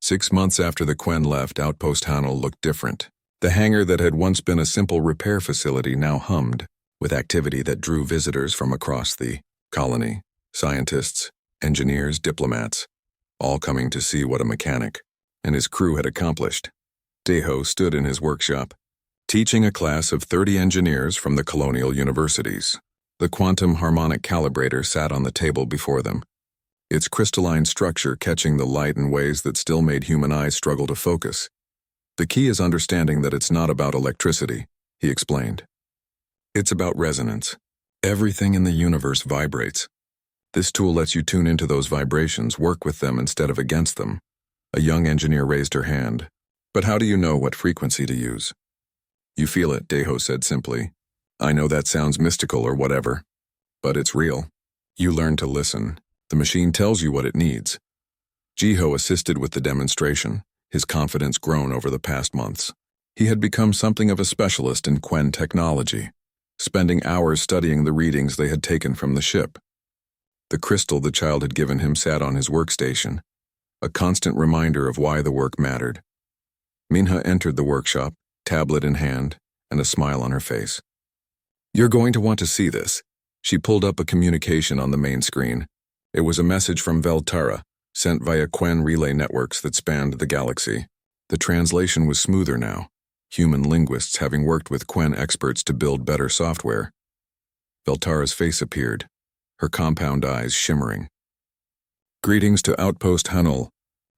6 months after the Quen left, Outpost Hanel looked different. The hangar that had once been a simple repair facility now hummed with activity that drew visitors from across the colony. Scientists, engineers, diplomats, all coming to see what a mechanic and his crew had accomplished. Deho stood in his workshop, teaching a class of 30 engineers from the colonial universities. The quantum harmonic calibrator sat on the table before them, its crystalline structure catching the light in ways that still made human eyes struggle to focus. The key is understanding that it's not about electricity, he explained. It's about resonance. Everything in the universe vibrates. This tool lets you tune into those vibrations, work with them instead of against them. A young engineer raised her hand. But how do you know what frequency to use? You feel it, Deho said simply. I know that sounds mystical or whatever, but it's real. You learn to listen. The machine tells you what it needs. Jiho assisted with the demonstration, his confidence grown over the past months. He had become something of a specialist in Quen technology, spending hours studying the readings they had taken from the ship. The crystal the child had given him sat on his workstation, a constant reminder of why the work mattered. Minha entered the workshop, tablet in hand, and a smile on her face. You're going to want to see this. She pulled up a communication on the main screen. It was a message from Veltara, sent via Quen relay networks that spanned the galaxy. The translation was smoother now, human linguists having worked with Quen experts to build better software. Veltara's face appeared, her compound eyes shimmering. Greetings to Outpost Hanul,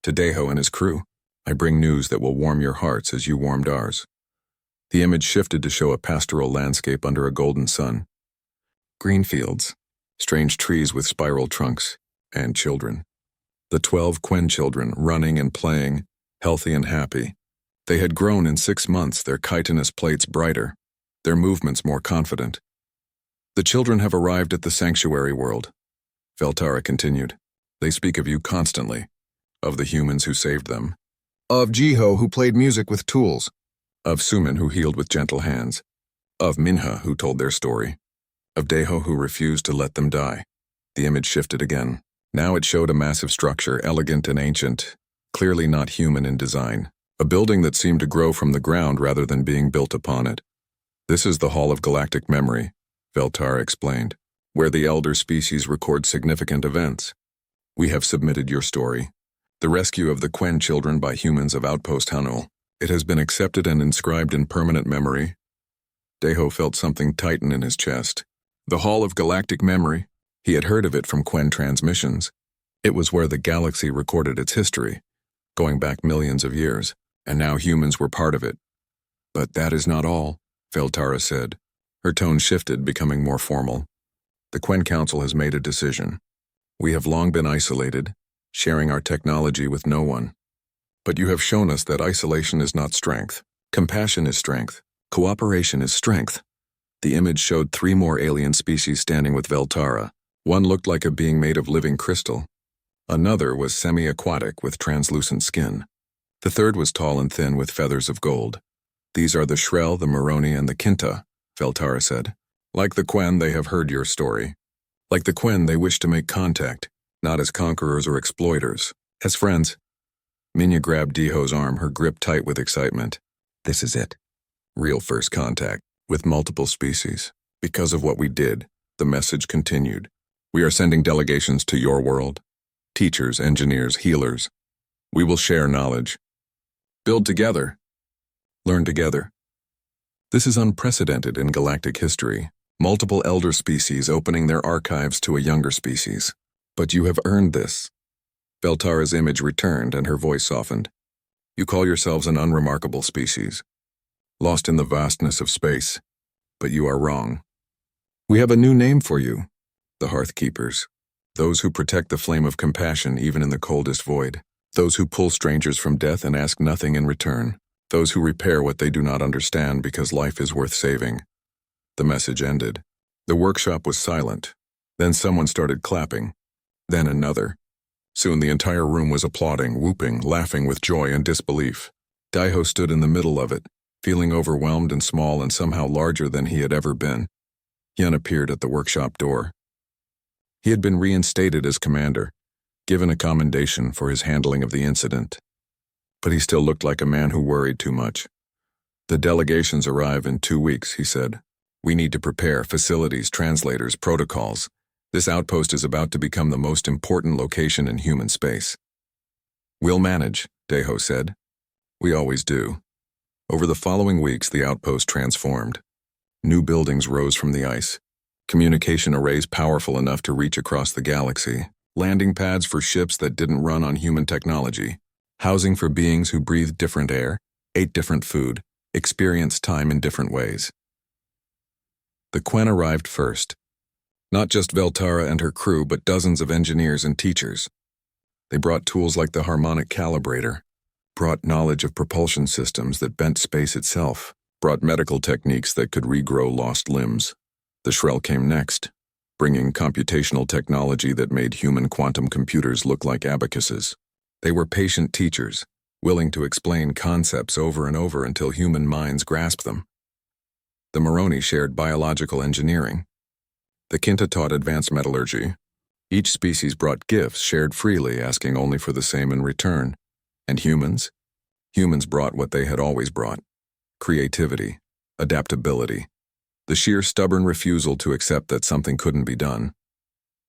to Deho and his crew. I bring news that will warm your hearts as you warmed ours. The image shifted to show a pastoral landscape under a golden sun. Green fields, strange trees with spiral trunks, and children. The 12 Quen children running and playing, healthy and happy. They had grown in 6 months, their chitinous plates brighter, their movements more confident. The children have arrived at the sanctuary world, Veltara continued. They speak of you constantly, of the humans who saved them, of Jiho who played music with tools, of Sumin who healed with gentle hands, of Minha who told their story, of Deho who refused to let them die. The image shifted again. Now it showed a massive structure, elegant and ancient, clearly not human in design, a building that seemed to grow from the ground rather than being built upon it. This is the Hall of Galactic Memory, Veltara explained, where the elder species record significant events. We have submitted your story, the rescue of the Quen children by humans of Outpost Hanul. It has been accepted and inscribed in permanent memory. Deho felt something tighten in his chest. The Hall of Galactic Memory. He had heard of it from Quen transmissions. It was where the galaxy recorded its history, going back millions of years, and now humans were part of it. But that is not all, Veltara said. Her tone shifted, becoming more formal. The Quen Council has made a decision. We have long been isolated, sharing our technology with no one. But you have shown us that isolation is not strength. Compassion is strength. Cooperation is strength. The image showed 3 more alien species standing with Veltara. One looked like a being made of living crystal. Another was semi-aquatic with translucent skin. The third was tall and thin with feathers of gold. These are the Shrell, the Moroni, and the Kinta, Veltara said. Like the Quen, they have heard your story. Like the Quen, they wish to make contact, not as conquerors or exploiters, as friends. Minya grabbed Deho's arm, her grip tight with excitement. This is it. Real first contact, with multiple species. Because of what we did, the message continued. We are sending delegations to your world. Teachers, engineers, healers. We will share knowledge. Build together. Learn together. This is unprecedented in galactic history. Multiple elder species opening their archives to a younger species. But you have earned this. Veltara's image returned and her voice softened. You call yourselves an unremarkable species, lost in the vastness of space, but you are wrong. We have a new name for you, the Hearthkeepers, those who protect the flame of compassion even in the coldest void, those who pull strangers from death and ask nothing in return, those who repair what they do not understand because life is worth saving. The message ended. The workshop was silent. Then someone started clapping. Then another. Soon the entire room was applauding, whooping, laughing with joy and disbelief. Deho stood in the middle of it, feeling overwhelmed and small and somehow larger than he had ever been. Hyun appeared at the workshop door. He had been reinstated as commander, given a commendation for his handling of the incident. but he still looked like a man who worried too much. "The delegations arrive in 2 weeks," he said. "We need to prepare facilities, translators, protocols. This outpost is about to become the most important location in human space." "We'll manage," Deho said. "We always do." Over the following weeks, the outpost transformed. New buildings rose from the ice. Communication arrays powerful enough to reach across the galaxy. Landing pads for ships that didn't run on human technology. Housing for beings who breathed different air, ate different food, experienced time in different ways. The Quen arrived first. Not just Veltara and her crew, but dozens of engineers and teachers. They brought tools like the harmonic calibrator, brought knowledge of propulsion systems that bent space itself, brought medical techniques that could regrow lost limbs. The Shrell came next, bringing computational technology that made human quantum computers look like abacuses. They were patient teachers, willing to explain concepts over and over until human minds grasped them. The Moroni shared biological engineering. The Quinta taught advanced metallurgy. Each species brought gifts shared freely, asking only for the same in return. And humans? Humans brought what they had always brought: creativity, adaptability, the sheer stubborn refusal to accept that something couldn't be done.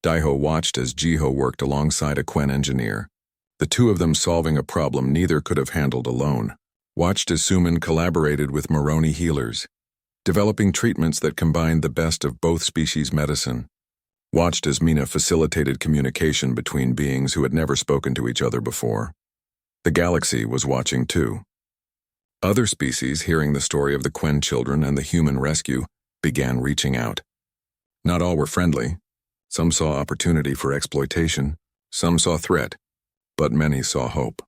Daiho watched as Jiho worked alongside a Quen engineer, the two of them solving a problem neither could have handled alone. Watched as Suman collaborated with Moroni healers, developing treatments that combined the best of both species' medicine. Watched as Mina facilitated communication between beings who had never spoken to each other before. The galaxy was watching too. Other species, hearing the story of the Quen children and the human rescue, began reaching out. Not all were friendly. Some saw opportunity for exploitation, some saw threat, but many saw hope.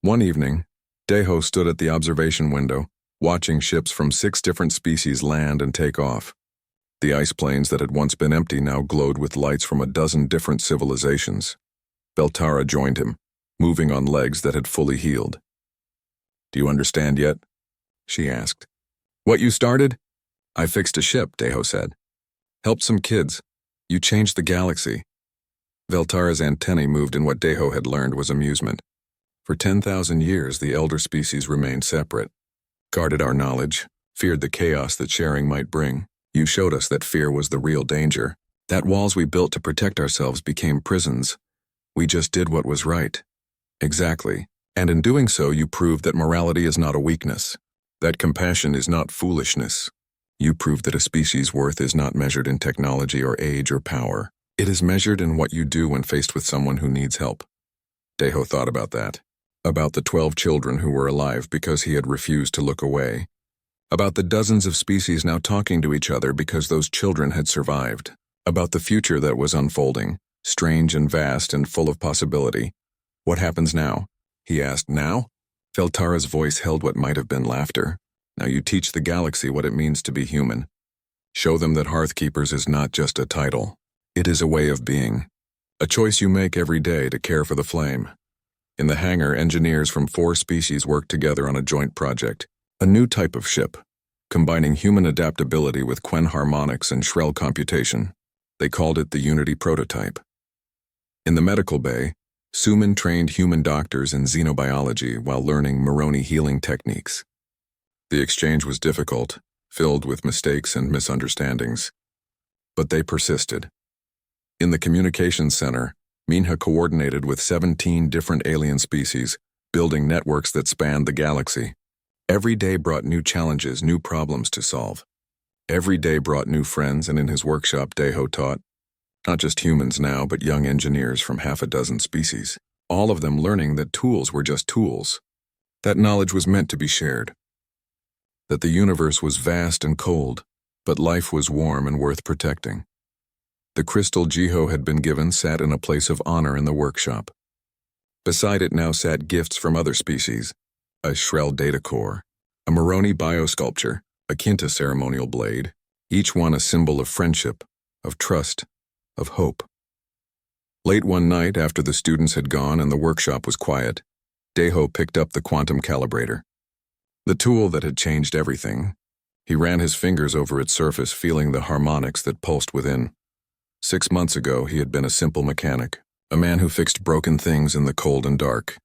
One evening, Deho stood at the observation window, watching ships from 6 different species land and take off. The ice plains that had once been empty now glowed with lights from a dozen different civilizations. Veltara joined him, moving on legs that had fully healed. "Do you understand yet?" she asked. "What you started?" "I fixed a ship," Deho said. "Helped some kids. You changed the galaxy." Veltara's antennae moved in what Deho had learned was amusement. For 10,000 years, the elder species remained separate. Guarded our knowledge, feared the chaos that sharing might bring. You showed us that fear was the real danger. That walls we built to protect ourselves became prisons. We just did what was right. Exactly. And in doing so, you proved that morality is not a weakness. That compassion is not foolishness. You proved that a species' worth is not measured in technology or age or power. It is measured in what you do when faced with someone who needs help. Deho thought about that. About the 12 children who were alive because he had refused to look away. About the dozens of species now talking to each other because those children had survived. About the future that was unfolding, strange and vast and full of possibility. "What happens now?" he asked. "Now?" Veltara's voice held what might have been laughter. "Now you teach the galaxy what it means to be human. Show them that Hearthkeepers is not just a title. It is a way of being. A choice you make every day to care for the flame." In the hangar, engineers from 4 species worked together on a joint project. A new type of ship, combining human adaptability with Quen harmonics and Shrell computation. They called it the Unity Prototype. In the medical bay, Suman trained human doctors in xenobiology while learning Moroni healing techniques. The exchange was difficult, filled with mistakes and misunderstandings. But they persisted. In the communications center, Minha coordinated with 17 different alien species, building networks that spanned the galaxy. Every day brought new challenges, new problems to solve. Every day brought new friends, and in his workshop, Deho taught, not just humans now, but young engineers from 6 species, all of them learning that tools were just tools. That knowledge was meant to be shared. That the universe was vast and cold, but life was warm and worth protecting. The crystal Jiho had been given sat in a place of honor in the workshop. Beside it now sat gifts from other species, a Shrell data core, a Moroni biosculpture, a Quinta ceremonial blade, each one a symbol of friendship, of trust, of hope. Late one night, after the students had gone and the workshop was quiet, Deho picked up the quantum calibrator. The tool that had changed everything. He ran his fingers over its surface, feeling the harmonics that pulsed within. 6 months ago, he had been a simple mechanic, a man who fixed broken things in the cold and dark.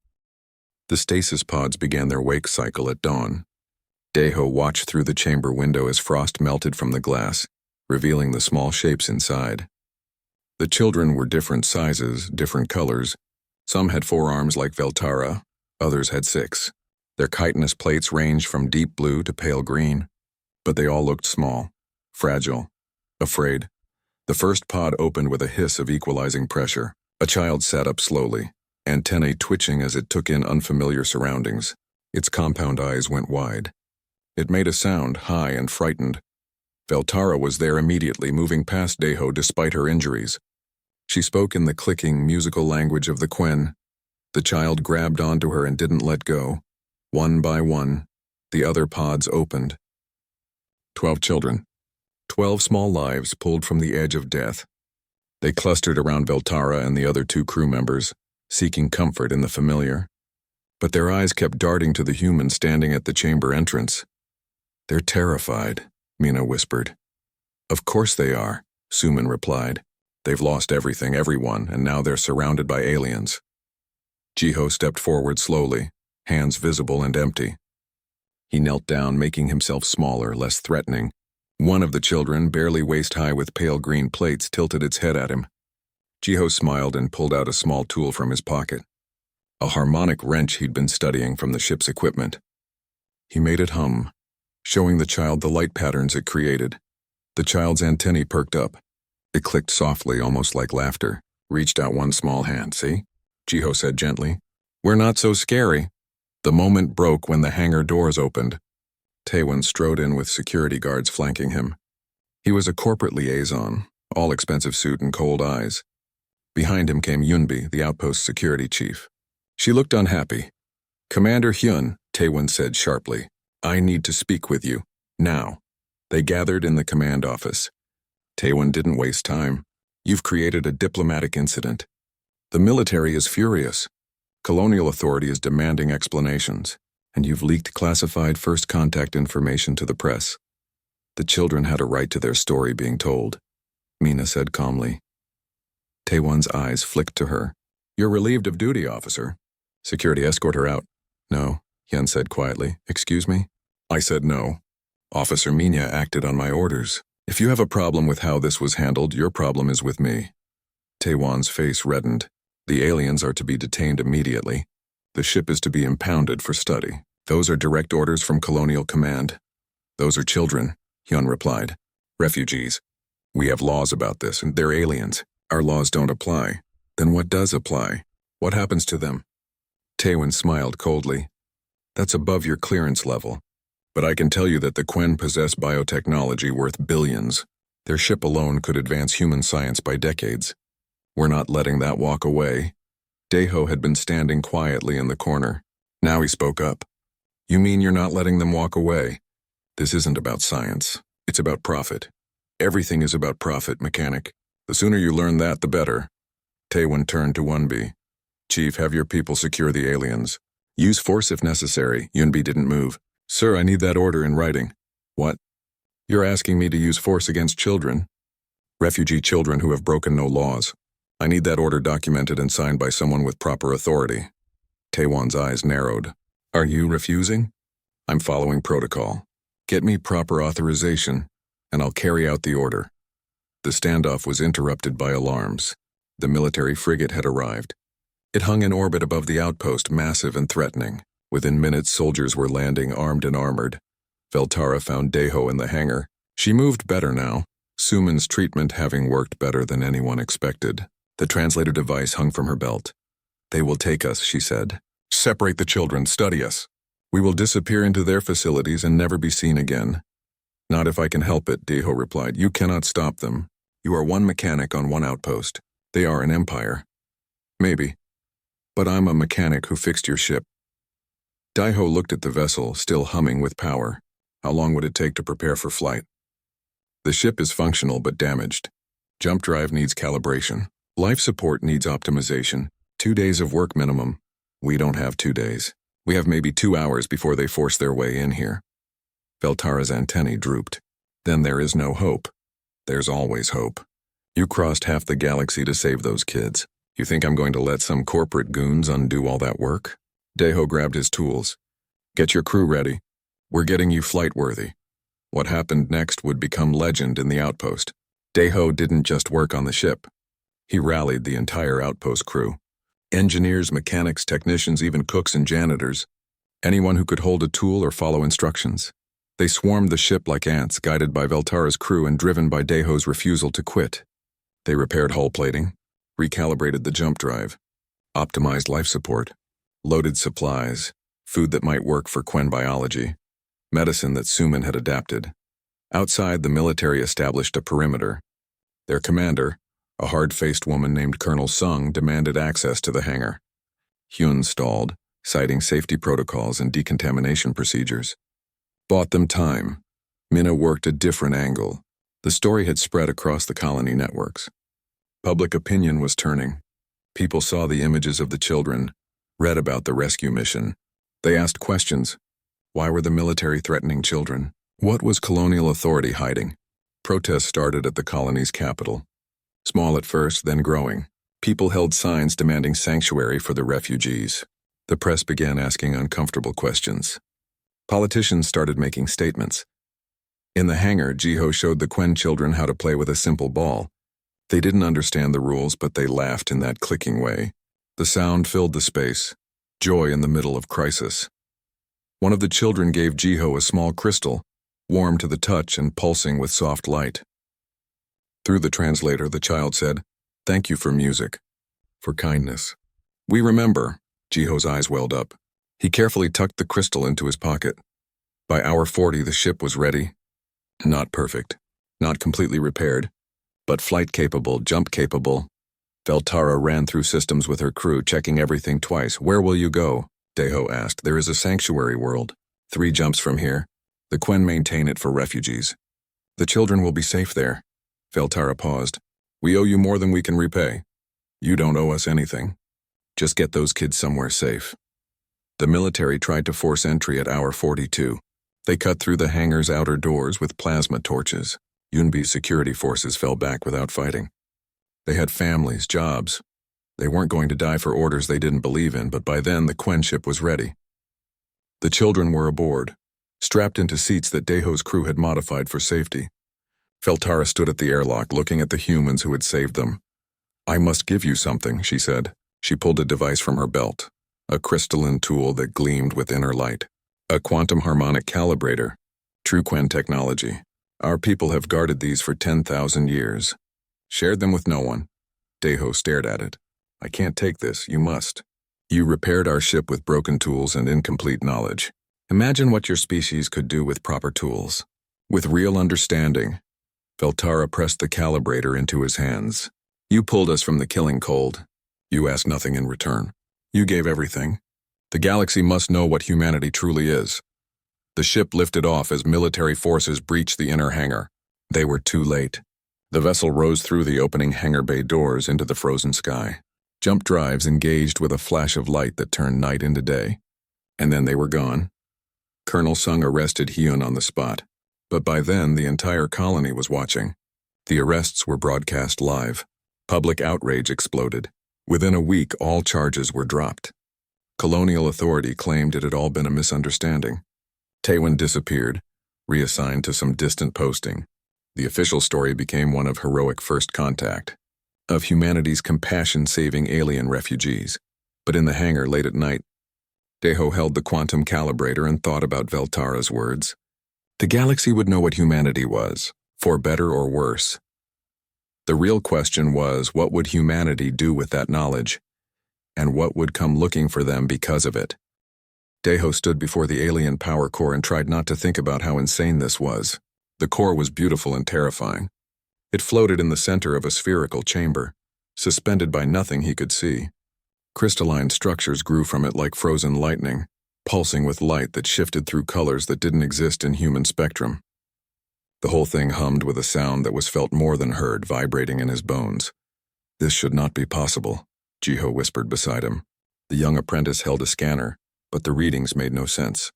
The stasis pods began their wake cycle at dawn. Deho watched through the chamber window as frost melted from the glass, revealing the small shapes inside. The children were different sizes, different colors. Some had 4 arms like Veltara, others had 6. Their chitinous plates ranged from deep blue to pale green, but they all looked small, fragile, afraid. The first pod opened with a hiss of equalizing pressure. A child sat up slowly, antennae twitching as it took in unfamiliar surroundings. Its compound eyes went wide. It made a sound, high and frightened. Veltara was there immediately, moving past Deho despite her injuries. She spoke in the clicking, musical language of the Quen. The child grabbed onto her and didn't let go. One by one, the other pods opened. 12 children. 12 small lives pulled from the edge of death. They clustered around Veltara and the other 2 crew members, seeking comfort in the familiar. But their eyes kept darting to the human standing at the chamber entrance. "They're terrified," Mina whispered. "Of course they are," Suman replied. "They've lost everything, everyone, and now they're surrounded by aliens." Jiho stepped forward slowly, hands visible and empty. He knelt down, making himself smaller, less threatening. One of the children, barely waist-high with pale green plates, tilted its head at him. Jiho smiled and pulled out a small tool from his pocket. A harmonic wrench he'd been studying from the ship's equipment. He made it hum, showing the child the light patterns it created. The child's antennae perked up. It clicked softly, almost like laughter. Reached out one small hand. "See?" Jiho said gently. "We're not so scary." The moment broke when the hangar doors opened. Taewon strode in with security guards flanking him. He was a corporate liaison, all-expensive suit and cold eyes. Behind him came Yunbi, the outpost security chief. She looked unhappy. "Commander Hyun," Taewon said sharply, "I need to speak with you. Now." They gathered in the command office. Taewon didn't waste time. "You've created a diplomatic incident. The military is furious. Colonial authority is demanding explanations, and you've leaked classified first contact information to the press. The children had a right to their story being told," Mina said calmly. Taewon's eyes flicked to her. "You're relieved of duty, officer." "Security, escort her out." "No," Hyun said quietly. "Excuse me?" "I said no. Officer Mina acted on my orders. If you have a problem with how this was handled, your problem is with me." Taewon's face reddened. "The aliens are to be detained immediately. The ship is to be impounded for study. Those are direct orders from Colonial Command." "Those are children," Hyun replied. "Refugees. We have laws about this, and they're aliens. Our laws don't apply. Then what does apply? What happens to them?" Taewon smiled coldly. "That's above your clearance level. But I can tell you that the Quen possess biotechnology worth billions. Their ship alone could advance human science by decades. We're not letting that walk away." Deho had been standing quietly in the corner. Now he spoke up. "You mean you're not letting them walk away? This isn't about science. It's about profit. Everything is about profit, mechanic. The sooner you learn that, the better." Taewon turned to Yunbi. "Chief, have your people secure the aliens. Use force if necessary." Yunbi didn't move. "Sir, I need that order in writing." "What? You're asking me to use force against children? Refugee children who have broken no laws. I need that order documented and signed by someone with proper authority." Taewon's eyes narrowed. "Are you refusing?" "I'm following protocol. Get me proper authorization, and I'll carry out the order." The standoff was interrupted by alarms. The military frigate had arrived. It hung in orbit above the outpost, massive and threatening. Within minutes, soldiers were landing, armed and armored. Veltara found Deho in the hangar. She moved better now, Suman's treatment having worked better than anyone expected. The translator device hung from her belt. "They will take us," she said. "Separate the children, study us. We will disappear into their facilities and never be seen again." "Not if I can help it," Deho replied. "You cannot stop them. You are one mechanic on one outpost. They are an empire." "Maybe. But I'm a mechanic who fixed your ship." Deho looked at the vessel, still humming with power. "How long would it take to prepare for flight?" "The ship is functional but damaged. Jump drive needs calibration. Life support needs optimization. 2 days of work minimum. We don't have 2 days. We have maybe 2 hours before they force their way in here." Veltara's antennae drooped. "Then there is no hope." "There's always hope. You crossed half the galaxy to save those kids. You think I'm going to let some corporate goons undo all that work?" Deho grabbed his tools. Get your crew ready. We're getting you flight-worthy. What happened next would become legend in the outpost. Deho didn't just work on the ship. He rallied the entire outpost crew. Engineers, mechanics, technicians, even cooks and janitors. Anyone who could hold a tool or follow instructions. They swarmed the ship like ants, guided by Veltara's crew and driven by Deho's refusal to quit. They repaired hull plating, recalibrated the jump drive, optimized life support, loaded supplies, food that might work for Quen biology, medicine that Suman had adapted. Outside, the military established a perimeter. Their commander, a hard-faced woman named Colonel Sung, demanded access to the hangar. Hyun stalled, citing safety protocols and decontamination procedures. Bought them time. Minna worked a different angle. The story had spread across the colony networks. Public opinion was turning. People saw the images of the children, read about the rescue mission. They asked questions. Why were the military threatening children? What was colonial authority hiding? Protests started at the colony's capital. Small at first, then growing. People held signs demanding sanctuary for the refugees. The press began asking uncomfortable questions. Politicians started making statements. In the hangar, Jiho showed the Quen children how to play with a simple ball. They didn't understand the rules, but they laughed in that clicking way. The sound filled the space. Joy in the middle of crisis. One of the children gave Jiho a small crystal, warm to the touch and pulsing with soft light. Through the translator, the child said, "Thank you for music, for kindness." "We remember," Jiho's eyes welled up. He carefully tucked the crystal into his pocket. By hour 40, the ship was ready. Not perfect, not completely repaired, but flight-capable, jump-capable. Veltara ran through systems with her crew, checking everything twice. "Where will you go?" Deho asked. "There is a sanctuary world. 3 jumps from here. The Quen maintain it for refugees. The children will be safe there." Veltara paused. "We owe you more than we can repay. You don't owe us anything. Just get those kids somewhere safe." The military tried to force entry at hour 42. They cut through the hangar's outer doors with plasma torches. Yunbi's security forces fell back without fighting. They had families, jobs. They weren't going to die for orders they didn't believe in, but by then the Quen ship was ready. The children were aboard, strapped into seats that Deho's crew had modified for safety. Veltara stood at the airlock, looking at the humans who had saved them. "I must give you something," she said. She pulled a device from her belt, a crystalline tool that gleamed with inner light. A quantum harmonic calibrator. True Quen technology. Our people have guarded these for 10,000 years. Shared them with no one. Deho stared at it. "I can't take this, you must. You repaired our ship with broken tools and incomplete knowledge. Imagine what your species could do with proper tools. With real understanding." Veltara pressed the calibrator into his hands. "You pulled us from the killing cold. You asked nothing in return. You gave everything. The galaxy must know what humanity truly is." The ship lifted off as military forces breached the inner hangar. They were too late. The vessel rose through the opening hangar bay doors into the frozen sky. Jump drives engaged with a flash of light that turned night into day. And then they were gone. Colonel Sung arrested Hyun on the spot. But by then, the entire colony was watching. The arrests were broadcast live. Public outrage exploded. Within a week, all charges were dropped. Colonial authority claimed it had all been a misunderstanding. Taewon disappeared, reassigned to some distant posting. The official story became one of heroic first contact, of humanity's compassion saving alien refugees. But in the hangar late at night, Deho held the quantum calibrator and thought about Veltara's words. The galaxy would know what humanity was, for better or worse. The real question was, what would humanity do with that knowledge? And what would come looking for them because of it? Deho stood before the alien power core and tried not to think about how insane this was. The core was beautiful and terrifying. It floated in the center of a spherical chamber, suspended by nothing he could see. Crystalline structures grew from it like frozen lightning, pulsing with light that shifted through colors that didn't exist in human spectrum. The whole thing hummed with a sound that was felt more than heard, vibrating in his bones. "This should not be possible," Jiho whispered beside him. The young apprentice held a scanner, but the readings made no sense.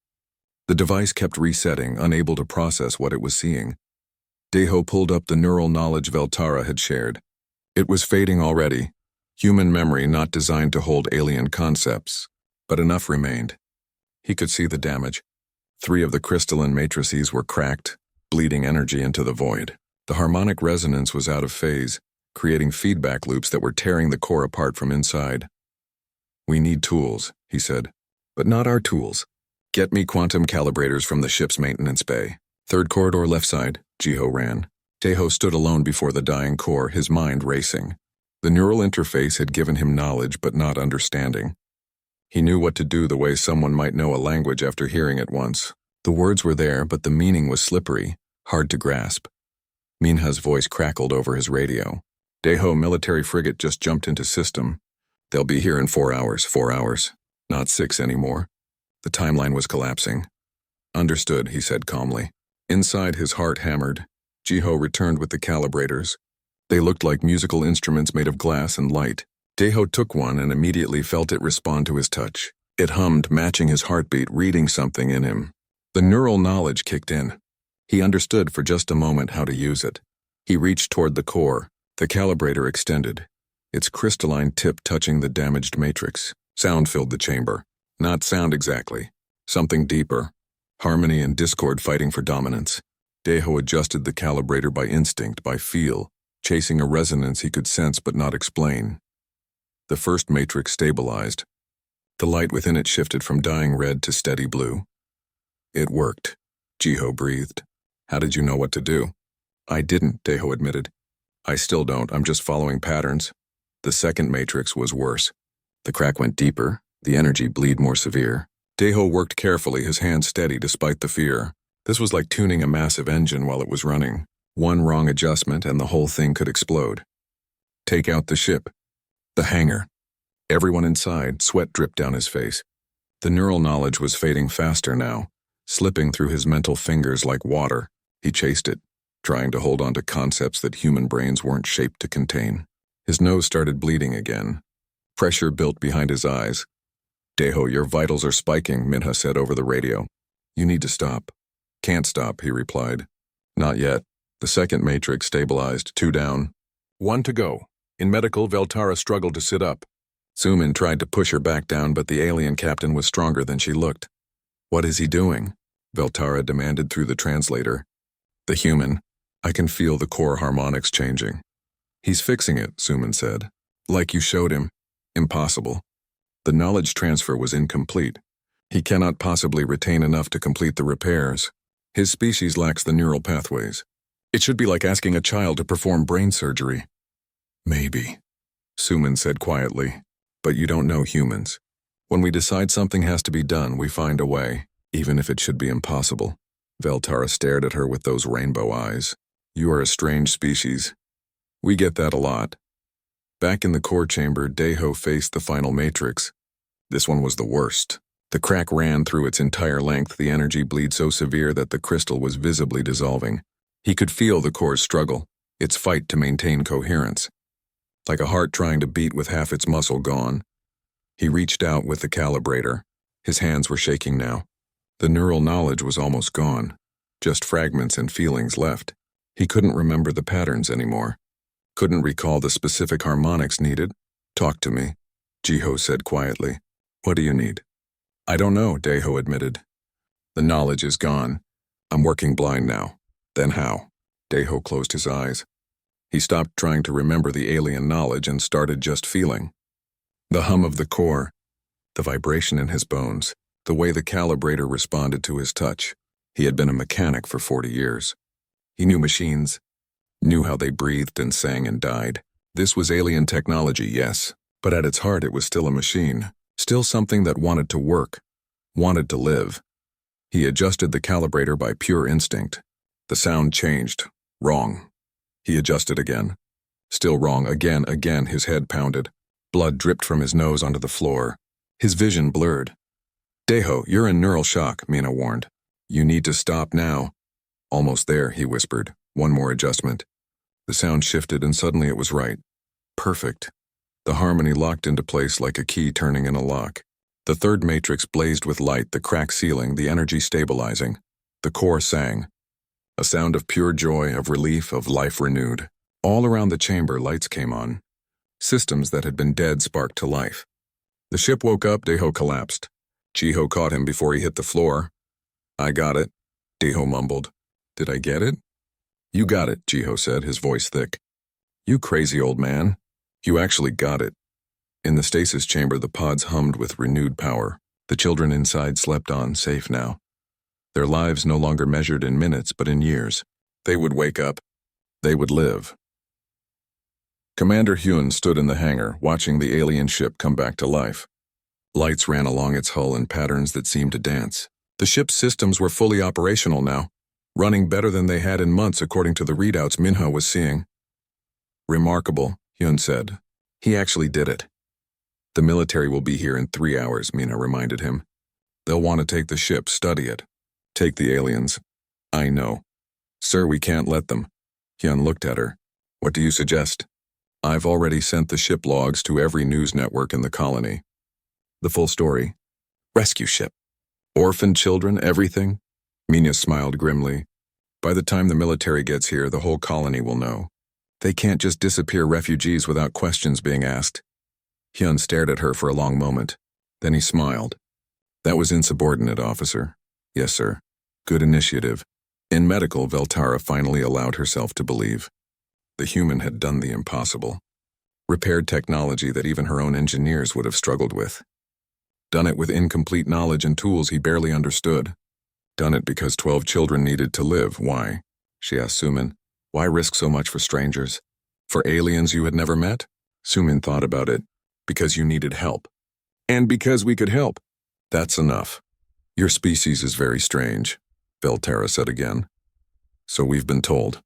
The device kept resetting, unable to process what it was seeing. Deho pulled up the neural knowledge Veltara had shared. It was fading already. Human memory not designed to hold alien concepts. but enough remained. He could see the damage. 3 of the crystalline matrices were cracked, bleeding energy into the void. The harmonic resonance was out of phase, creating feedback loops that were tearing the core apart from inside. "We need tools," he said. "But not our tools. Get me quantum calibrators from the ship's maintenance bay." "Third corridor left side," Jiho ran. Taeho stood alone before the dying core, his mind racing. The neural interface had given him knowledge but not understanding. He knew what to do the way someone might know a language after hearing it once. The words were there, but the meaning was slippery, hard to grasp. Minha's voice crackled over his radio. "Daeho military frigate just jumped into system. They'll be here in 4 hours, 4 hours. Not 6 anymore." The timeline was collapsing. "Understood," he said calmly. Inside, his heart hammered. Jiho returned with the calibrators. They looked like musical instruments made of glass and light. Daeho took one and immediately felt it respond to his touch. It hummed, matching his heartbeat, reading something in him. The neural knowledge kicked in. He understood for just a moment how to use it. He reached toward the core. The calibrator extended, its crystalline tip touching the damaged matrix. Sound filled the chamber. Not sound exactly. Something deeper. Harmony and discord fighting for dominance. Daeho adjusted the calibrator by instinct, by feel, chasing a resonance he could sense but not explain. The first matrix stabilized. The light within it shifted from dying red to steady blue. "It worked," Jiho breathed. "How did you know what to do?" "I didn't," Daeho admitted. "I still don't, I'm just following patterns." The second matrix was worse. The crack went deeper, the energy bleed more severe. Daeho worked carefully, his hands steady despite the fear. This was like tuning a massive engine while it was running. One wrong adjustment and the whole thing could explode. "Take out the ship." The hangar. Everyone inside, sweat dripped down his face. The neural knowledge was fading faster now, slipping through his mental fingers like water. He chased it, trying to hold on to concepts that human brains weren't shaped to contain. His nose started bleeding again. Pressure built behind his eyes. "Daeho, your vitals are spiking," Minha said over the radio. "You need to stop." "Can't stop," he replied. "Not yet." The second matrix stabilized, 2 down. 1 to go. In medical, Veltara struggled to sit up. Sumin tried to push her back down, but the alien captain was stronger than she looked. "What is he doing?" Veltara demanded through the translator. "The human. I can feel the core harmonics changing." "He's fixing it," Sumin said. "Like you showed him." "Impossible. The knowledge transfer was incomplete. He cannot possibly retain enough to complete the repairs. His species lacks the neural pathways. It should be like asking a child to perform brain surgery." "Maybe," Sumin said quietly. "But you don't know humans. When we decide something has to be done, we find a way, even if it should be impossible." Veltara stared at her with those rainbow eyes. "You are a strange species." "We get that a lot." Back in the core chamber, Daeho faced the final matrix. This one was the worst. The crack ran through its entire length, the energy bleed so severe that the crystal was visibly dissolving. He could feel the core's struggle, its fight to maintain coherence. Like a heart trying to beat with half its muscle gone. He reached out with the calibrator. His hands were shaking now. The neural knowledge was almost gone. Just fragments and feelings left. He couldn't remember the patterns anymore. Couldn't recall the specific harmonics needed. "Talk to me," Jiho said quietly. "What do you need?" "I don't know," Daeho admitted. "The knowledge is gone. I'm working blind now." "Then how?" Daeho closed his eyes. He stopped trying to remember the alien knowledge and started just feeling. The hum of the core, the vibration in his bones, the way the calibrator responded to his touch. He had been a mechanic for 40 years. He knew machines, knew how they breathed and sang and died. This was alien technology, yes, but at its heart it was still a machine, still something that wanted to work, wanted to live. He adjusted the calibrator by pure instinct. The sound changed. Wrong. He adjusted again. Still wrong, again, his head pounded. Blood dripped from his nose onto the floor. His vision blurred. "Daeho, you're in neural shock," Mina warned. "You need to stop now." "Almost there," he whispered. "One more adjustment." The sound shifted and suddenly it was right. Perfect. The harmony locked into place like a key turning in a lock. The third matrix blazed with light, the cracked ceiling, the energy stabilizing. The core sang. A sound of pure joy, of relief, of life renewed. All around the chamber, lights came on. Systems that had been dead sparked to life. The ship woke up, Deho collapsed. Jiho caught him before he hit the floor. I got it, Deho mumbled. Did I get it? You got it, Jiho said, his voice thick. You crazy old man. You actually got it. In the stasis chamber, the pods hummed with renewed power. The children inside slept on, safe now. Their lives no longer measured in minutes, but in years. They would wake up. They would live. Commander Hyun stood in the hangar, watching the alien ship come back to life. Lights ran along its hull in patterns that seemed to dance. The ship's systems were fully operational now, running better than they had in months according to the readouts Minha was seeing. Remarkable, Hyun said. He actually did it. The military will be here in 3 hours, Minha reminded him. They'll want to take the ship, study it. Take the aliens. I know. Sir, we can't let them. Hyun looked at her. What do you suggest? I've already sent the ship logs to every news network in the colony. The full story. Rescue ship. Orphaned children, everything? Minha smiled grimly. By the time the military gets here, the whole colony will know. They can't just disappear refugees without questions being asked. Hyun stared at her for a long moment. Then he smiled. That was insubordinate, officer. Yes, sir. Good initiative. In medical, Veltara finally allowed herself to believe. The human had done the impossible. Repaired technology that even her own engineers would have struggled with. Done it with incomplete knowledge and tools he barely understood. Done it because 12 children needed to live. Why? She asked Sumin. Why risk so much for strangers? For aliens you had never met? Sumin thought about it. Because you needed help. And because we could help. That's enough. Your species is very strange, Veltara said again. So we've been told.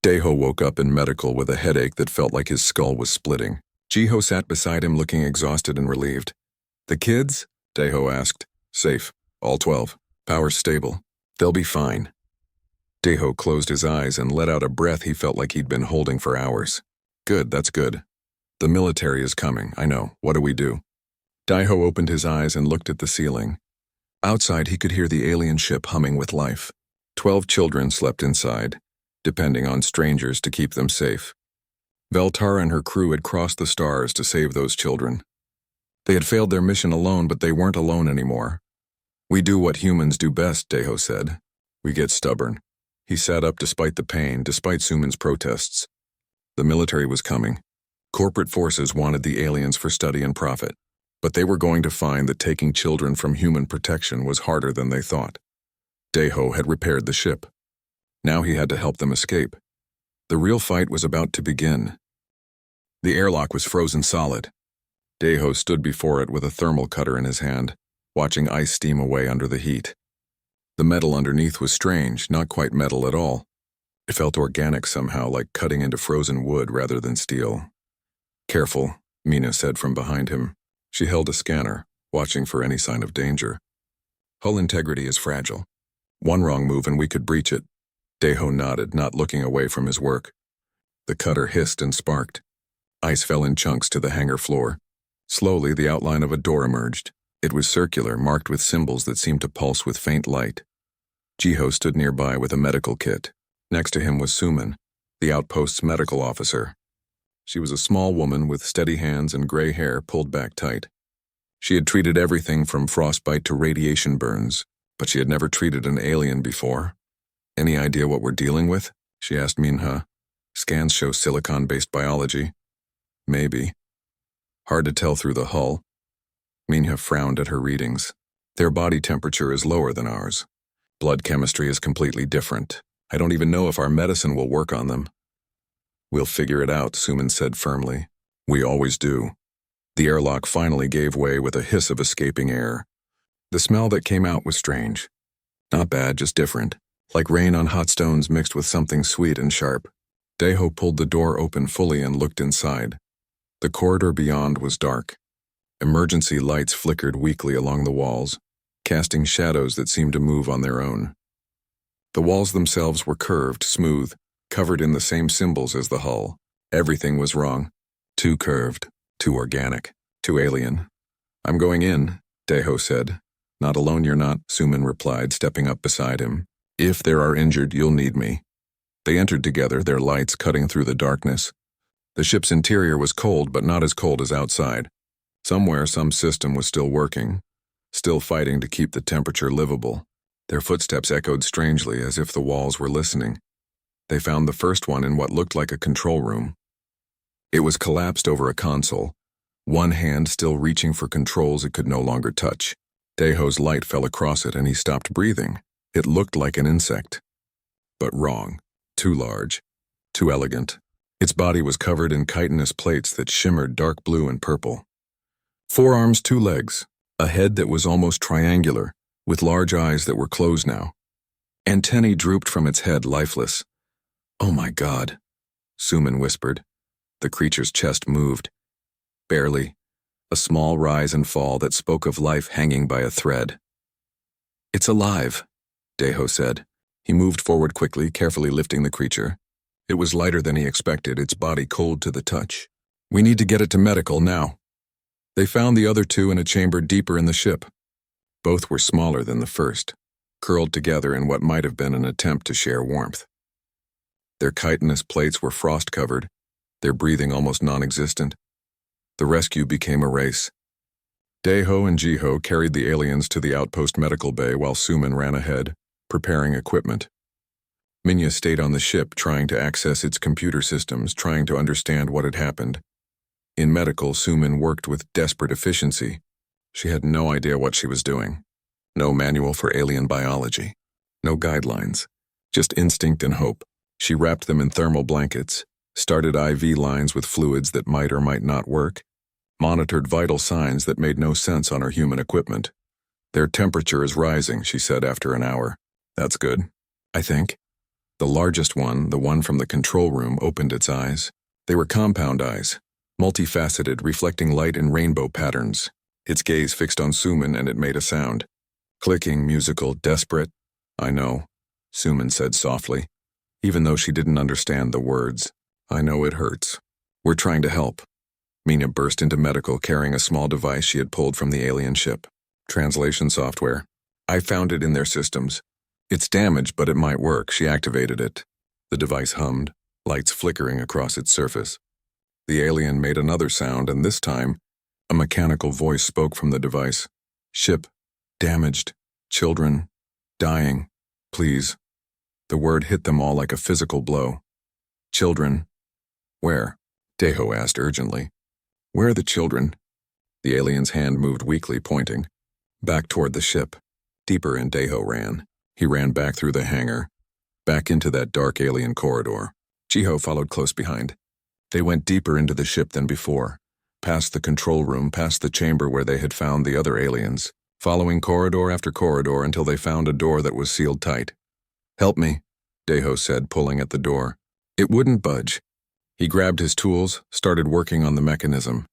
Deho woke up in medical with a headache that felt like his skull was splitting. Jiho sat beside him looking exhausted and relieved. The kids? Deho asked. Safe. All 12. Power stable. They'll be fine. Deho closed his eyes and let out a breath he felt like he'd been holding for hours. Good, that's good. The military is coming, I know. What do we do? Deho opened his eyes and looked at the ceiling. Outside, he could hear the alien ship humming with life. 12 children slept inside, depending on strangers to keep them safe. Veltara and her crew had crossed the stars to save those children. They had failed their mission alone, but they weren't alone anymore. We do what humans do best, Deho said. We get stubborn. He sat up despite the pain, despite Sumin's protests. The military was coming. Corporate forces wanted the aliens for study and profit, but they were going to find that taking children from human protection was harder than they thought. Deho had repaired the ship. Now he had to help them escape. The real fight was about to begin. The airlock was frozen solid. Deho stood before it with a thermal cutter in his hand, watching ice steam away under the heat. The metal underneath was strange, not quite metal at all. It felt organic somehow, like cutting into frozen wood rather than steel. Careful, Mina said from behind him. She held a scanner, watching for any sign of danger. Hull integrity is fragile. One wrong move and we could breach it. Deho nodded, not looking away from his work. The cutter hissed and sparked. Ice fell in chunks to the hangar floor. Slowly, the outline of a door emerged. It was circular, marked with symbols that seemed to pulse with faint light. Jiho stood nearby with a medical kit. Next to him was Sumin, the outpost's medical officer. She was a small woman with steady hands and gray hair pulled back tight. She had treated everything from frostbite to radiation burns, but she had never treated an alien before. Any idea what we're dealing with? She asked Minha. Scans show silicon-based biology. Maybe. Hard to tell through the hull. Minha frowned at her readings. Their body temperature is lower than ours. Blood chemistry is completely different. I don't even know if our medicine will work on them. We'll figure it out, Sumin said firmly. We always do. The airlock finally gave way with a hiss of escaping air. The smell that came out was strange. Not bad, just different. Like rain on hot stones mixed with something sweet and sharp. Deho pulled the door open fully and looked inside. The corridor beyond was dark. Emergency lights flickered weakly along the walls, casting shadows that seemed to move on their own. The walls themselves were curved, smooth, covered in the same symbols as the hull. Everything was wrong. Too curved, too organic, too alien. I'm going in, Deho said. Not alone you're not, Sumin replied, stepping up beside him. If there are injured, you'll need me. They entered together, their lights cutting through the darkness. The ship's interior was cold, but not as cold as outside. Somewhere, some system was still working, still fighting to keep the temperature livable. Their footsteps echoed strangely, as if the walls were listening. They found the first one in what looked like a control room. It was collapsed over a console, one hand still reaching for controls it could no longer touch. Daeho's light fell across it and he stopped breathing. It looked like an insect. But wrong. Too large. Too elegant. Its body was covered in chitinous plates that shimmered dark blue and purple. 4 arms, 2 legs. A head that was almost triangular, with large eyes that were closed now. Antennae drooped from its head, lifeless. "Oh my God," Suman whispered. The creature's chest moved. Barely. A small rise and fall that spoke of life hanging by a thread. "It's alive," Daeho said. He moved forward quickly, carefully lifting the creature. It was lighter than he expected, its body cold to the touch. "We need to get it to medical now." They found the other 2 in a chamber deeper in the ship. Both were smaller than the first, curled together in what might have been an attempt to share warmth. Their chitinous plates were frost-covered, their breathing almost non-existent. The rescue became a race. Daeho and Jiho carried the aliens to the outpost medical bay while Suman ran ahead, preparing equipment. Minya stayed on the ship, trying to access its computer systems, trying to understand what had happened. In medical, Suman worked with desperate efficiency. She had no idea what she was doing. No manual for alien biology. No guidelines. Just instinct and hope. She wrapped them in thermal blankets, started IV lines with fluids that might or might not work, monitored vital signs that made no sense on her human equipment. "Their temperature is rising," she said after an hour. "That's good, I think." The largest one, the one from the control room, opened its eyes. They were compound eyes, multifaceted, reflecting light in rainbow patterns. Its gaze fixed on Suman and it made a sound. Clicking, musical, desperate. "I know," Suman said softly, even though she didn't understand the words. "I know it hurts. We're trying to help." Mina burst into medical, carrying a small device she had pulled from the alien ship. "Translation software. I found it in their systems. It's damaged, but it might work." She activated it. The device hummed, lights flickering across its surface. The alien made another sound, and this time, a mechanical voice spoke from the device. "Ship. Damaged. Children. Dying. Please." The word hit them all like a physical blow. "Children. Where?" Daeho asked urgently. "Where are the children?" The alien's hand moved weakly, pointing. Back toward the ship. Deeper in Daeho ran. He ran back through the hangar, back into that dark alien corridor. Jiho followed close behind. They went deeper into the ship than before, past the control room, past the chamber where they had found the other aliens, following corridor after corridor until they found a door that was sealed tight. "Help me," Daeho said, pulling at the door. It wouldn't budge. He grabbed his tools, started working on the mechanism.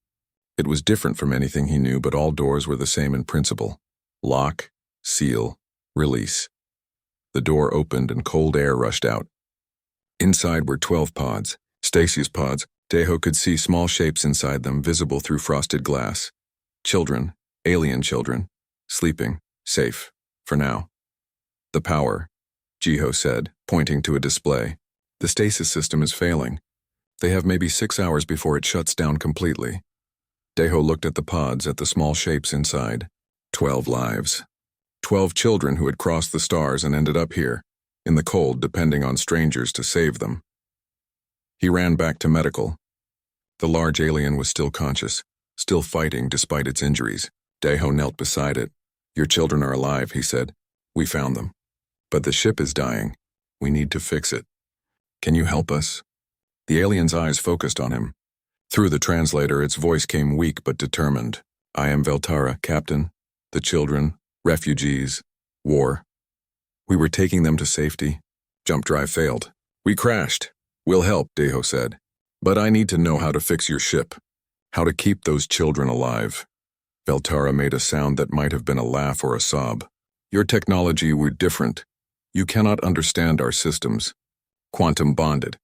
It was different from anything he knew, but all doors were the same in principle. Lock, seal, release. The door opened and cold air rushed out. Inside were 12 pods, Stacy's pods. Daeho could see small shapes inside them, visible through frosted glass. Children, alien children, sleeping, safe, for now. "The power," Jiho said, pointing to a display. "The stasis system is failing. They have maybe 6 hours before it shuts down completely." Daeho looked at the pods, at the small shapes inside. 12 lives. 12 children who had crossed the stars and ended up here, in the cold, depending on strangers to save them. He ran back to medical. The large alien was still conscious, still fighting despite its injuries. Daeho knelt beside it. "Your children are alive," he said. "We found them. But the ship is dying. We need to fix it. Can you help us?" The alien's eyes focused on him. Through the translator, its voice came weak but determined. "I am Veltara, Captain. The children, refugees, war. We were taking them to safety. Jump drive failed. We crashed. We'll help," Daeho said. "But I need to know how to fix your ship. How to keep those children alive." Veltara made a sound that might have been a laugh or a sob. "Your technology were different. You cannot understand our systems. Quantum bonded.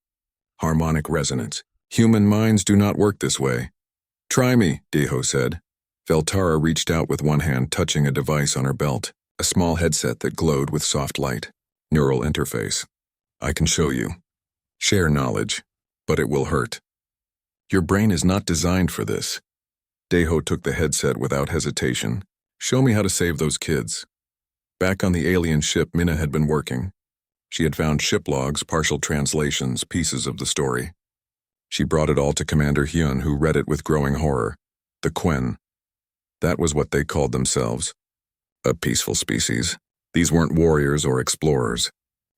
Harmonic resonance. Human minds do not work this way." "Try me," Daeho said. Veltara reached out with one hand, touching a device on her belt, a small headset that glowed with soft light. Neural interface. "I can show you. Share knowledge, but it will hurt. Your brain is not designed for this. Deho took the headset without hesitation. Show me how to save those kids. Back on the alien ship, Mina had been working. She had found ship logs, partial translations, pieces of the story. She brought it all to Commander Hyun, who read it with growing horror. The Quen. That was what they called themselves. A peaceful species. These weren't warriors or explorers.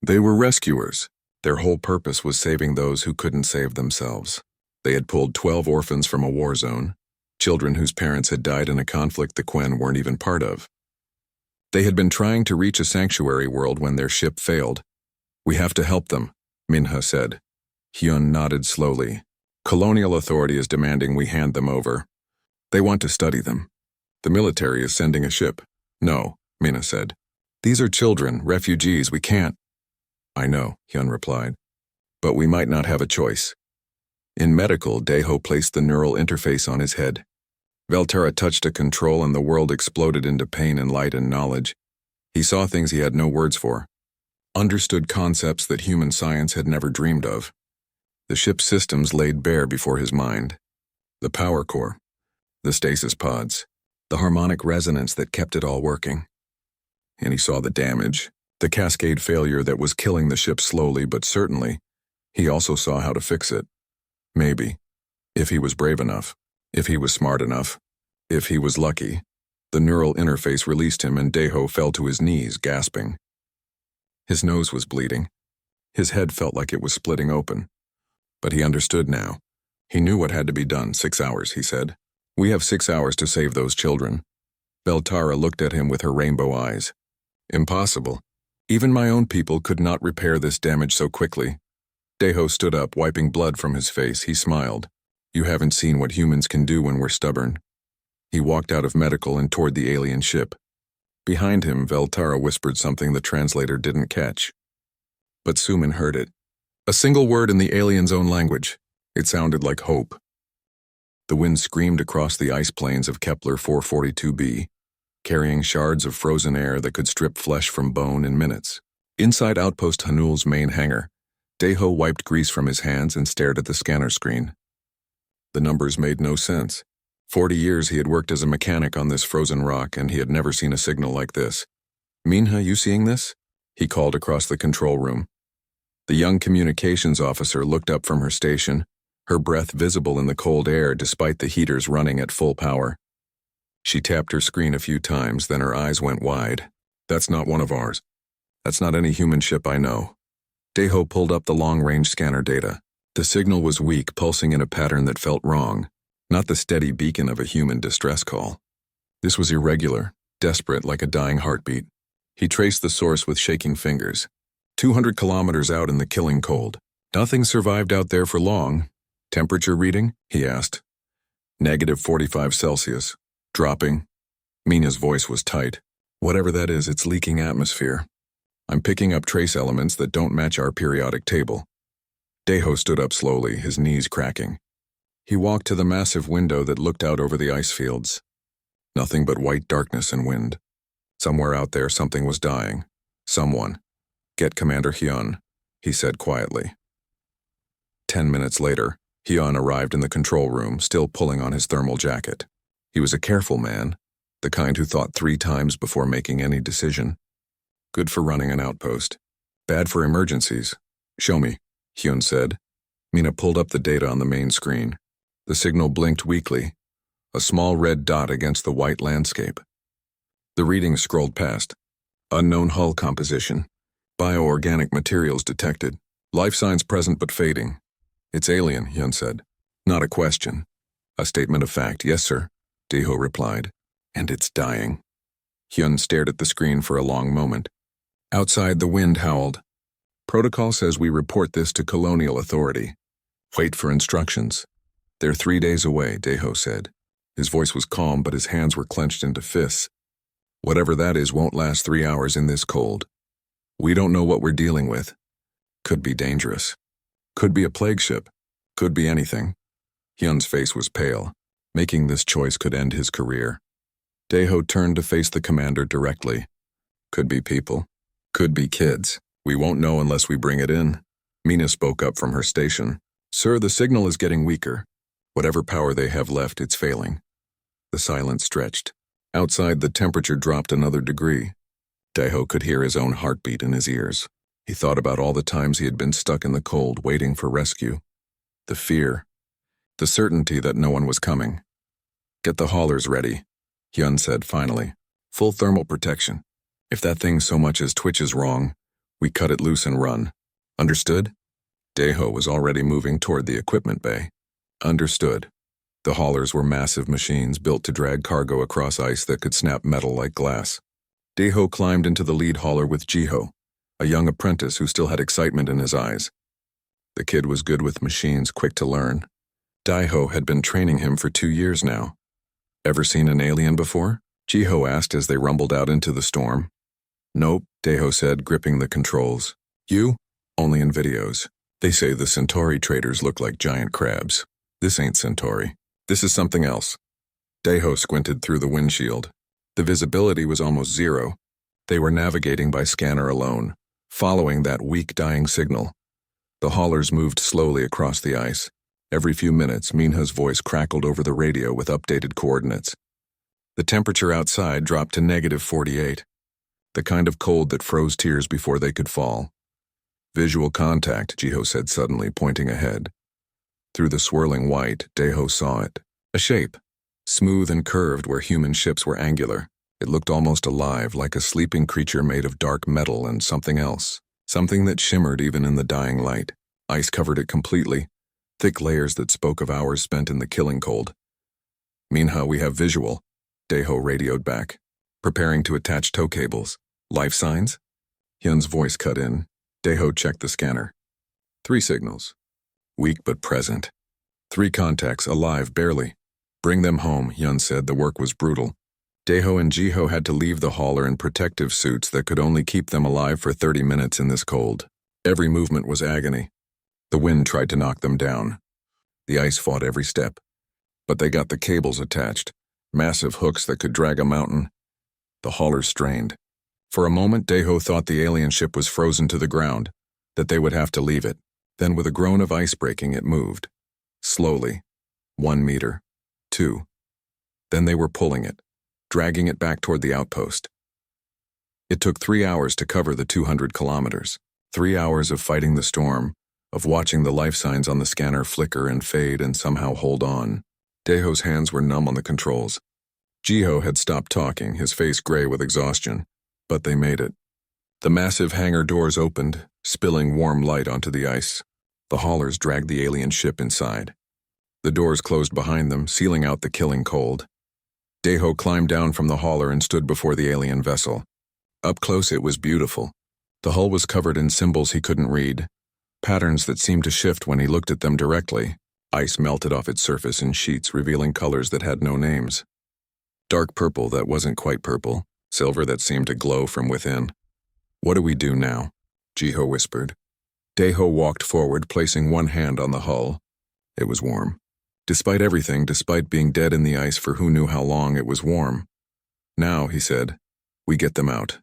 They were rescuers. Their whole purpose was saving those who couldn't save themselves. They had pulled 12 orphans from a war zone, children whose parents had died in a conflict the Quen weren't even part of. They had been trying to reach a sanctuary world when their ship failed. We have to help them, Minha said. Hyun nodded slowly. Colonial authority is demanding we hand them over. They want to study them. The military is sending a ship. No, Minha said. These are children, refugees, we can't. I know, Hyun replied. But we might not have a choice. In medical, Deho placed the neural interface on his head. Veltara touched a control and the world exploded into pain and light and knowledge. He saw things he had no words for. Understood concepts that human science had never dreamed of. The ship's systems laid bare before his mind. The power core, the stasis pods, the harmonic resonance that kept it all working. And he saw the damage, the cascade failure that was killing the ship slowly but certainly. He also saw how to fix it. Maybe. If he was brave enough. If he was smart enough. If he was lucky. The neural interface released him and Deho fell to his knees, gasping. His nose was bleeding. His head felt like it was splitting open. But he understood now. He knew what had to be done. 6 hours, he said. We have 6 hours to save those children. Veltara looked at him with her rainbow eyes. Impossible. Even my own people could not repair this damage so quickly. Deho stood up, wiping blood from his face. He smiled. You haven't seen what humans can do when we're stubborn. He walked out of medical and toward the alien ship. Behind him, Veltara whispered something the translator didn't catch. But Suman heard it. A single word in the alien's own language. It sounded like hope. The wind screamed across the ice plains of Kepler 442b, carrying shards of frozen air that could strip flesh from bone in minutes. Inside Outpost Hanul's main hangar, Deho wiped grease from his hands and stared at the scanner screen. The numbers made no sense. 40 years he had worked as a mechanic on this frozen rock, and he had never seen a signal like this. Minha, you seeing this? He called across the control room. The young communications officer looked up from her station, her breath visible in the cold air despite the heaters running at full power. She tapped her screen a few times, then her eyes went wide. That's not one of ours. That's not any human ship I know. Deho pulled up the long-range scanner data. The signal was weak, pulsing in a pattern that felt wrong, not the steady beacon of a human distress call. This was irregular, desperate like a dying heartbeat. He traced the source with shaking fingers. 200 kilometers out in the killing cold. Nothing survived out there for long. Temperature reading? He asked. -45 Celsius. Dropping. Mina's voice was tight. Whatever that is, it's leaking atmosphere. I'm picking up trace elements that don't match our periodic table. Deho stood up slowly, his knees cracking. He walked to the massive window that looked out over the ice fields. Nothing but white darkness and wind. Somewhere out there something was dying. Someone. Get Commander Hyun, he said quietly. 10 minutes later, Hyun arrived in the control room, still pulling on his thermal jacket. He was a careful man, the kind who thought 3 times before making any decision. Good for running an outpost. Bad for emergencies. Show me, Hyun said. Mina pulled up the data on the main screen. The signal blinked weakly, a small red dot against the white landscape. The readings scrolled past. Unknown hull composition. Bioorganic materials detected. Life signs present but fading. It's alien, Hyun said. Not a question. A statement of fact. Yes, sir, Deho replied. And it's dying. Hyun stared at the screen for a long moment. Outside, the wind howled. Protocol says we report this to colonial authority. Wait for instructions. They're 3 days away, Deho said. His voice was calm, but his hands were clenched into fists. Whatever that is won't last 3 hours in this cold. We don't know what we're dealing with. Could be dangerous. Could be a plague ship. Could be anything. Hyun's face was pale. Making this choice could end his career. Deho turned to face the commander directly. Could be people. Could be kids. We won't know unless we bring it in. Mina spoke up from her station. Sir, the signal is getting weaker. Whatever power they have left, it's failing. The silence stretched. Outside, the temperature dropped another degree. Daeho could hear his own heartbeat in his ears. He thought about all the times he had been stuck in the cold, waiting for rescue. The fear. The certainty that no one was coming. "Get the haulers ready," Hyun said finally. "Full thermal protection. If that thing so much as twitches wrong, we cut it loose and run. Understood?" Daeho was already moving toward the equipment bay. Understood. The haulers were massive machines built to drag cargo across ice that could snap metal like glass. Daeho climbed into the lead hauler with Jiho, a young apprentice who still had excitement in his eyes. The kid was good with machines, quick to learn. Daeho had been training him for 2 years now. "Ever seen an alien before?" Jiho asked as they rumbled out into the storm. "Nope," Daeho said, gripping the controls. "You? Only in videos. They say the Centauri traders look like giant crabs. This ain't Centauri. This is something else." Daeho squinted through the windshield. The visibility was almost zero. They were navigating by scanner alone, following that weak dying signal. The haulers moved slowly across the ice. Every few minutes, Minha's voice crackled over the radio with updated coordinates. The temperature outside dropped to -48, the kind of cold that froze tears before they could fall. "Visual contact," Jiho said suddenly, pointing ahead. Through the swirling white, Daeho saw it. A shape. Smooth and curved where human ships were angular. It looked almost alive, like a sleeping creature made of dark metal and something else. Something that shimmered even in the dying light. Ice covered it completely, thick layers that spoke of hours spent in the killing cold. "Minha, we have visual," Daeho radioed back, preparing to attach tow cables. "Life signs?" Hyun's voice cut in. Daeho checked the scanner. 3 signals. Weak but present. 3 contacts, alive barely. "Bring them home," Hyun said. The work was brutal. Daeho and Jiho had to leave the hauler in protective suits that could only keep them alive for 30 minutes in this cold. Every movement was agony. The wind tried to knock them down. The ice fought every step. But they got the cables attached, massive hooks that could drag a mountain. The hauler strained. For a moment, Daeho thought the alien ship was frozen to the ground, that they would have to leave it. Then with a groan of ice breaking, it moved. Slowly. 1 meter. 2. Then they were pulling it, dragging it back toward the outpost. It took 3 hours to cover the 200 kilometers. 3 hours of fighting the storm, of watching the life signs on the scanner flicker and fade and somehow hold on. Daeho's hands were numb on the controls. Jiho had stopped talking, his face gray with exhaustion. But they made it. The massive hangar doors opened, spilling warm light onto the ice. The haulers dragged the alien ship inside. The doors closed behind them, sealing out the killing cold. Daeho climbed down from the hauler and stood before the alien vessel. Up close, it was beautiful. The hull was covered in symbols he couldn't read, patterns that seemed to shift when he looked at them directly. Ice melted off its surface in sheets, revealing colors that had no names. Dark purple that wasn't quite purple, silver that seemed to glow from within. "What do we do now?" Jiho whispered. Daeho walked forward, placing one hand on the hull. It was warm. Despite everything, despite being dead in the ice for who knew how long, it was warm. "Now," he said, "we get them out."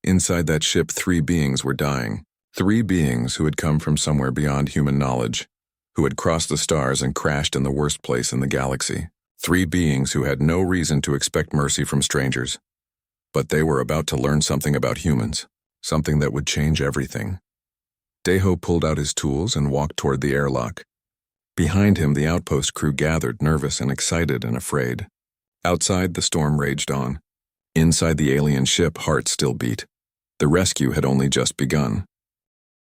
Inside that ship, 3 beings were dying. 3 beings who had come from somewhere beyond human knowledge, who had crossed the stars and crashed in the worst place in the galaxy. 3 beings who had no reason to expect mercy from strangers. But they were about to learn something about humans, something that would change everything. Daeho pulled out his tools and walked toward the airlock. Behind him, the outpost crew gathered, nervous and excited and afraid. Outside, the storm raged on. Inside the alien ship, hearts still beat. The rescue had only just begun.